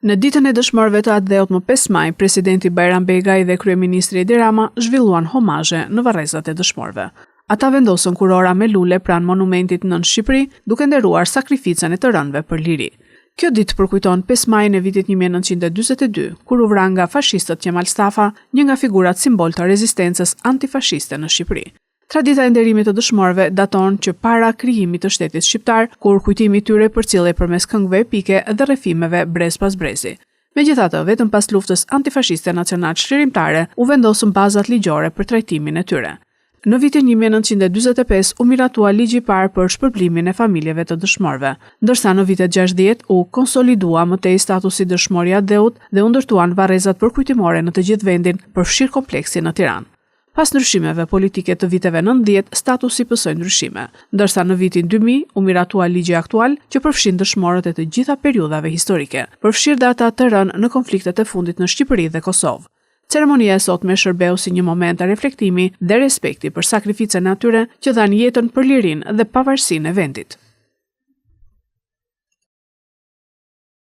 Në ditën e dëshmorëve të atë dheut më 5 maj, presidenti Bajram Begaj dhe kryeministri Edi Rama zhvilluan homazhe në varrezat e dëshmorëve. Ata vendosën kurora me lule pranë monumentit nën Shqipëri, duke nderuar sakrificën e të rënëve për liri. Kjo ditë përkujton 5 majin e vitit 1942, kur u vra nga fashistët Kemal Stafa, një nga figurat simbol të rezistencës antifashiste në Shqipëri. Tradita e nderimit të dëshmorëve daton që para krijimit të shtetit shqiptar, kur kujtimi i tyre përcjellej përmes këngëve epike dhe rrëfimeve brez pas brezi. Megjithatë, vetëm pas luftës antifashiste nacional çlirimtare u vendosën bazat ligjore për trajtimin e tyre. Në vitin 1945 u miratua ligji i parë për shpërblimin e familjeve të dëshmorëve, ndërsa në vitet 60 u konsolidua mëtej statusi dëshmori i dheut dhe u ndërtuan varrezat përkujtimore në të gjithë vendin, përfshirë kompleksin në Tiranë. Pas ndryshimeve politike të viteve 90, statusi pësoi ndryshime, ndërsa në vitin 2000 u miratua ligji aktual që përfshin dëshmorët e të gjitha periudhave historike, përfshirë dhe ata të rënë në konfliktet e fundit në Shqipëri dhe Kosovë. Ceremonia e sotme shërbeu si një moment reflektimi dhe respekti për sakrificën e atyre që dhanë jetën për lirinë dhe pavarësinë e vendit.